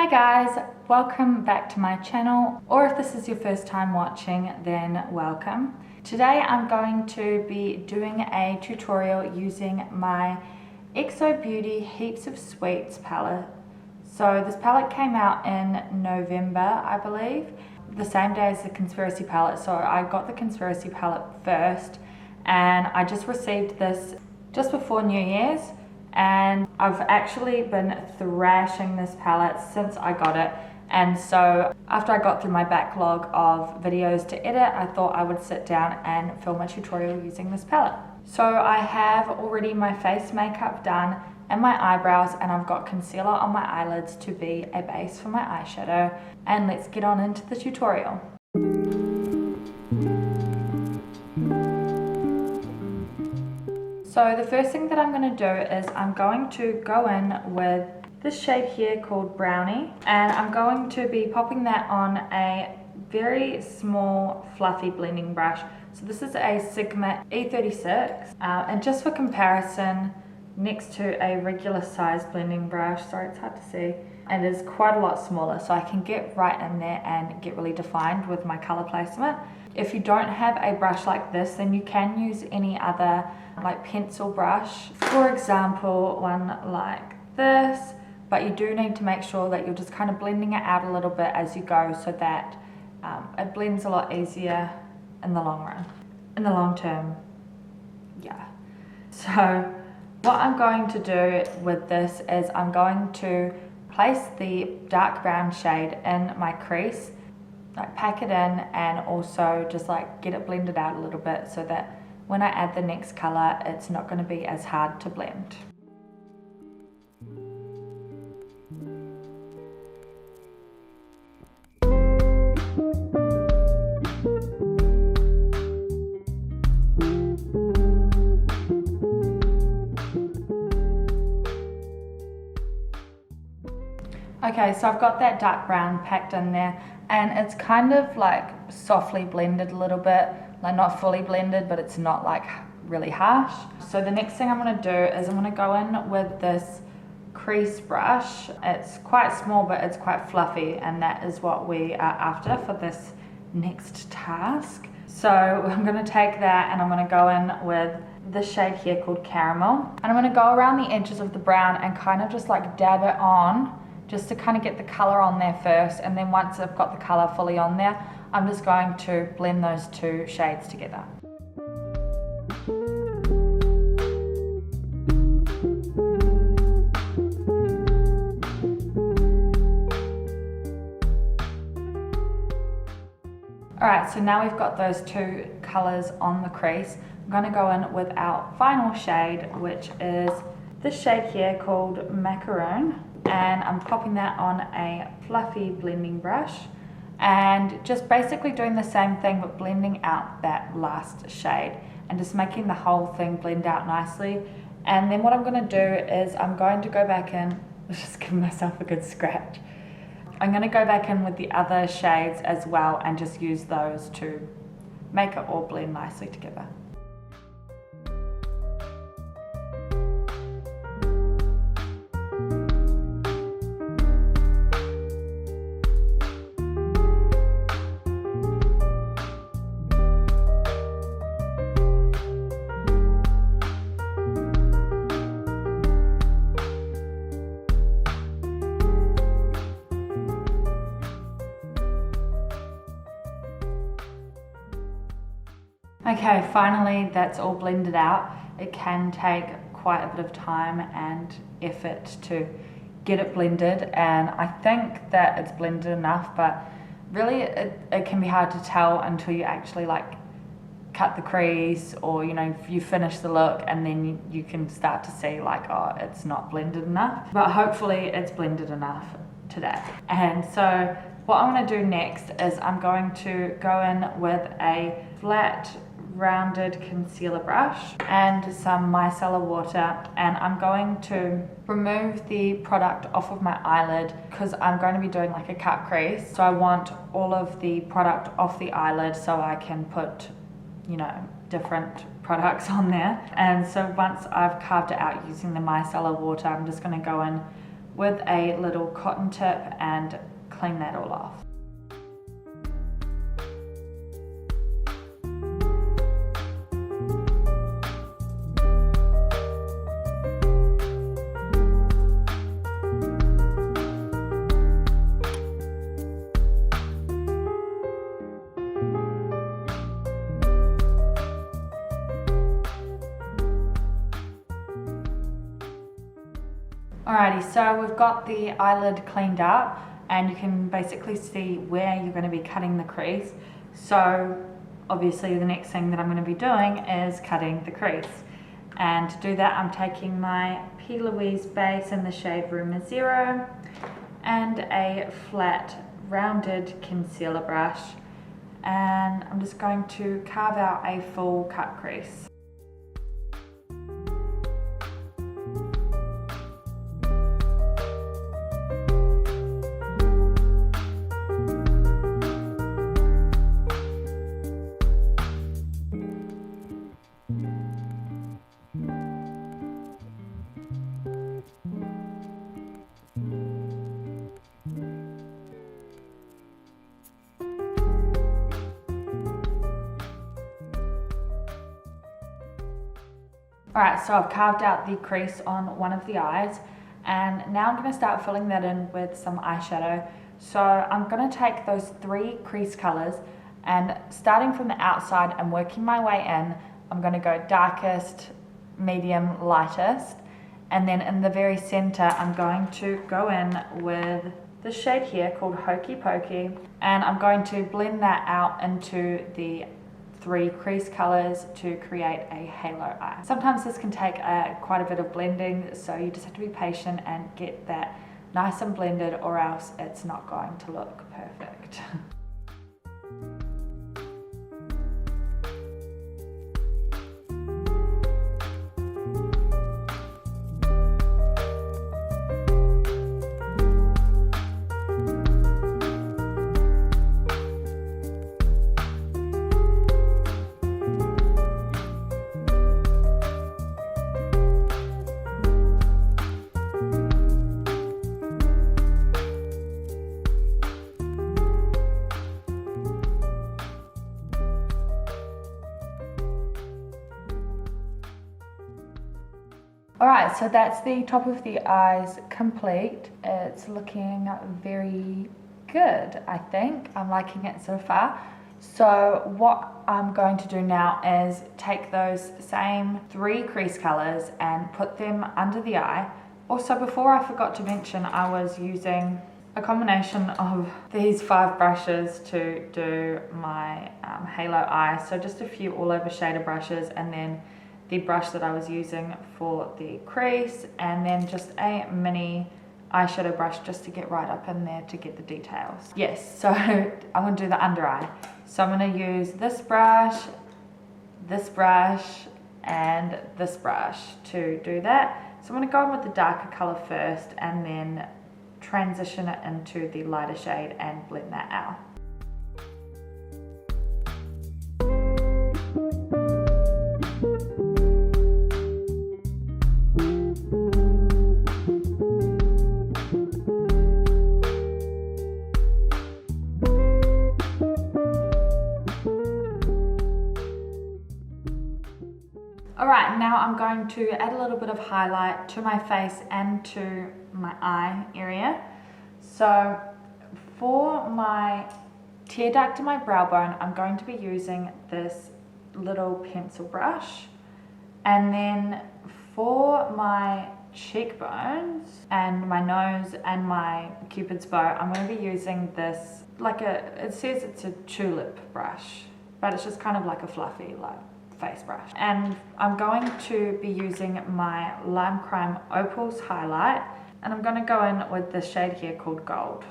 Hi guys, welcome back to my channel, or if this is your first time watching, then welcome. Today I'm going to be doing a tutorial using my XO Beauty Heaps of Sweets palette. So this palette came out in November, I believe, the same day as the Conspiracy palette. So I got the Conspiracy palette first, and I just received this just before New Year's. And I've actually been thrashing this palette since I got it, and so after I got through my backlog of videos to edit, I thought I would sit down and film a tutorial using this palette. So I have already my face makeup done and my eyebrows, and I've got concealer on my eyelids to be a base for my eyeshadow, and let's get on into the tutorial. So the first thing that I'm going to do is I'm going to go in with this shade here called Brownie, and I'm going to be popping that on a very small fluffy blending brush. So this is a Sigma E36, and just for comparison, next to a regular size blending brush, sorry it's hard to see, and it's quite a lot smaller, so I can get right in there and get really defined with my color placement. If you don't have a brush like this, then you can use any other like pencil brush, for example one like this, but you do need to make sure that you're just kind of blending it out a little bit as you go, so that it blends a lot easier in the long run, in the long term. Yeah, so what I'm going to do with this is I'm going to place the dark brown shade in my crease, like pack it in, and also just like get it blended out a little bit so that when I add the next color, it's not going to be as hard to blend. Okay, so I've got that dark brown packed in there, and it's kind of like softly blended a little bit, like not fully blended, but it's not like really harsh. So the next thing I'm going to do is I'm going to go in with this crease brush. It's quite small, but it's quite fluffy, and that is what we are after for this next task. So I'm going to take that and I'm going to go in with this shade here called Caramel, and I'm going to go around the edges of the brown and kind of just like dab it on, just to kind of get the color on there first, and then once I've got the color fully on there, I'm just going to blend those two shades together. Alright, so now we've got those two colors on the crease. I'm going to go in with our final shade, which is this shade here called Macaron, and I'm popping that on a fluffy blending brush and just basically doing the same thing but blending out that last shade and just making the whole thing blend out nicely. And then what I'm going to do is I'm going to go back in, just give myself a good scratch. I'm going to go back in with the other shades as well and just use those to make it all blend nicely together. Okay, finally that's all blended out. It can take quite a bit of time and effort to get it blended, and I think that it's blended enough, but really it can be hard to tell until you actually like cut the crease, or you know, you finish the look, and then you can start to see like, oh, it's not blended enough, but hopefully it's blended enough today. And so what I'm going to do next is I'm going to go in with a flat rounded concealer brush and some micellar water, and I'm going to remove the product off of my eyelid because I'm going to be doing like a cut crease, so I want all of the product off the eyelid so I can put, you know, different products on there. And so once I've carved it out using the micellar water, I'm just going to go in with a little cotton tip and clean that all off. Alrighty, so we've got the eyelid cleaned up and you can basically see where you're going to be cutting the crease. So obviously the next thing that I'm going to be doing is cutting the crease. And to do that, I'm taking my P.Louise base in the shade Rumour 0 and a flat rounded concealer brush, and I'm just going to carve out a full cut crease. Alright, so I've carved out the crease on one of the eyes, and now I'm going to start filling that in with some eyeshadow. So I'm going to take those 3 crease colours, and starting from the outside and working my way in, I'm going to go darkest, medium, lightest, and then in the very centre I'm going to go in with this shade here called Pokey, and I'm going to blend that out into the 3 crease colours to create a halo eye. Sometimes this can take quite a bit of blending, so you just have to be patient and get that nice and blended, or else it's not going to look perfect. Alright, so that's the top of the eyes complete. It's looking very good, I think. I'm liking it so far. So what I'm going to do now is take those same 3 crease colours and put them under the eye. Also, before I forgot to mention, I was using a combination of these 5 brushes to do my halo eye. So just a few all over shader brushes, and then the brush that I was using for the crease, and then just a mini eyeshadow brush just to get right up in there to get the details. Yes, so I'm going to do the under eye. So I'm going to use this brush, and this brush to do that. So I'm going to go in with the darker colour first and then transition it into the lighter shade and blend that out. Alright, now I'm going to add a little bit of highlight to my face and to my eye area. So for my tear duct to my brow bone, I'm going to be using this little pencil brush. And then for my cheekbones and my nose and my cupid's bow, I'm going to be using this, it says it's a tulip brush, but it's just kind of like a fluffy, face brush. And I'm going to be using my Lime Crime Opals highlight, and I'm going to go in with this shade here called Gold.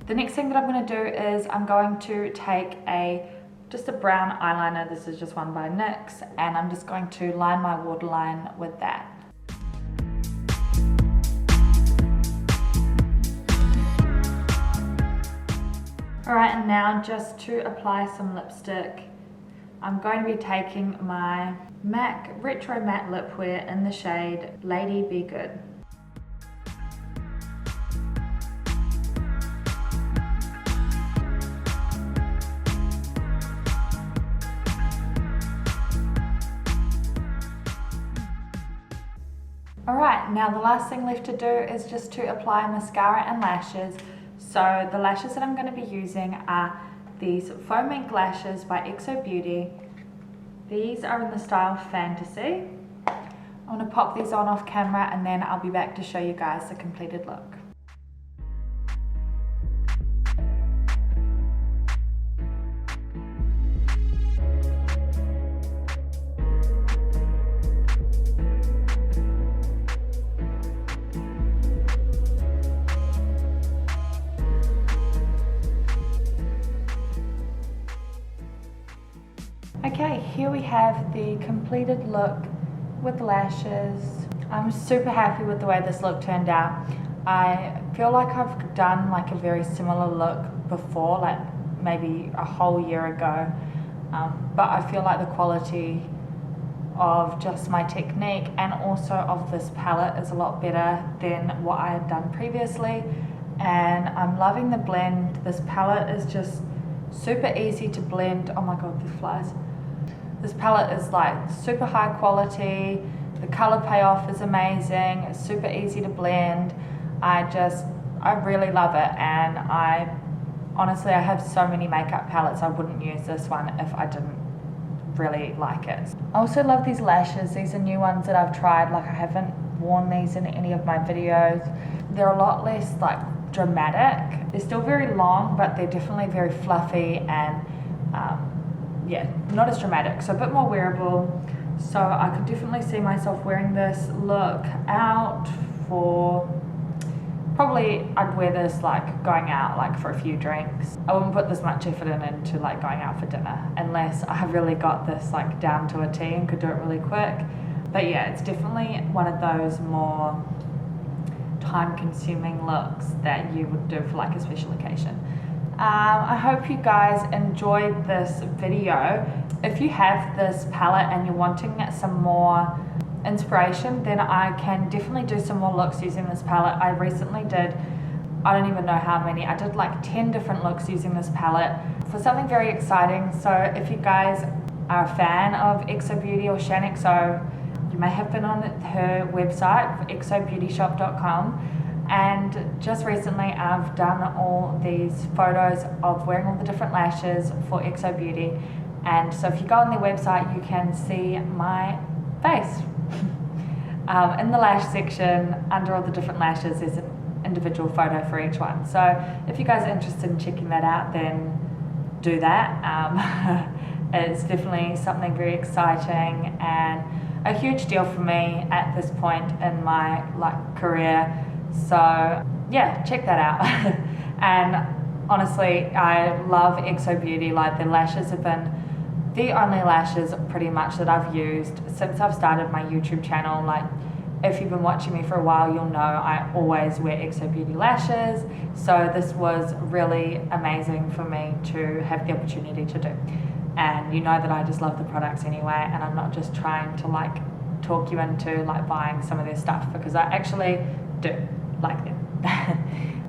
The next thing that I'm going to do is I'm going to take a just a brown eyeliner. This is just one by NYX, and I'm just going to line my waterline with that. Alright, and now just to apply some lipstick, I'm going to be taking my MAC Retro Matte Lipwear in the shade Lady Be Good. Alright, now the last thing left to do is just to apply mascara and lashes. So the lashes that I'm going to be using are these Faux Mink lashes by XO Beauty. These are in the style Fantasy. I'm going to pop these on off camera and then I'll be back to show you guys the completed look. Okay, here we have the completed look with lashes. I'm super happy with the way this look turned out. I feel like I've done like a very similar look before, like maybe a whole year ago, but I feel like the quality of just my technique and also of this palette is a lot better than what I had done previously, and I'm loving the blend. This palette is just super easy to blend. Oh my god, the flies. This palette is like super high quality, the color payoff is amazing, it's super easy to blend. I really love it, and honestly I have so many makeup palettes, I wouldn't use this one if I didn't really like it. I also love these lashes. These are new ones that I've tried, like I haven't worn these in any of my videos. They're a lot less like dramatic. They're still very long, but they're definitely very fluffy and yeah, not as dramatic, so a bit more wearable. So I could definitely see myself wearing this look out for, probably I'd wear this like going out like for a few drinks. I wouldn't put this much effort into like going out for dinner unless I really got this like down to a T and could do it really quick. But yeah, it's definitely one of those more time-consuming looks that you would do for like a special occasion. I hope you guys enjoyed this video. If you have this palette and you're wanting some more inspiration, then I can definitely do some more looks using this palette. I recently did, I don't even know how many, I did like 10 different looks using this palette for something very exciting. So if you guys are a fan of XO Beauty or ShanXO, you may have been on her website, xobeautyshop.com. And just recently I've done all these photos of wearing all the different lashes for XO Beauty, and so if you go on their website you can see my face. In the lash section under all the different lashes there's an individual photo for each one, so if you guys are interested in checking that out then do that. It's definitely something very exciting and a huge deal for me at this point in my like career. So yeah, check that out. And honestly, I love XO Beauty. Like the lashes have been the only lashes pretty much that I've used since I've started my YouTube channel. Like if you've been watching me for a while, you'll know I always wear XO Beauty lashes. So this was really amazing for me to have the opportunity to do. And you know that I just love the products anyway, and I'm not just trying to like talk you into like buying some of their stuff, because I actually do like them.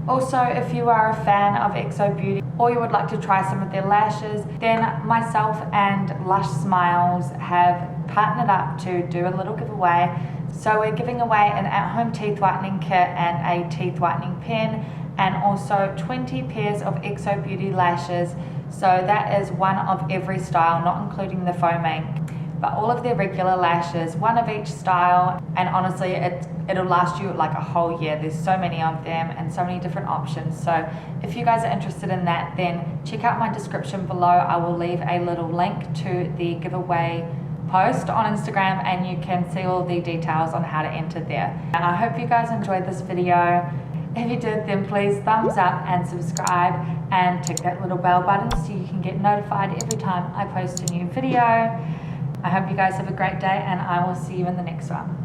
Also, if you are a fan of XO Beauty or you would like to try some of their lashes, then myself and Lush Smiles have partnered up to do a little giveaway. So we're giving away an at-home teeth whitening kit and a teeth whitening pen, and also 20 pairs of XO Beauty lashes. So that is one of every style, not including the Faux Mink, but all of their regular lashes, one of each style. And honestly, it'll last you like a whole year. There's so many of them and so many different options. So if you guys are interested in that, then check out my description below. I will leave a little link to the giveaway post on Instagram, and you can see all the details on how to enter there. And I hope you guys enjoyed this video. If you did, then please thumbs up and subscribe and tick that little bell button so you can get notified every time I post a new video. I hope you guys have a great day and I will see you in the next one.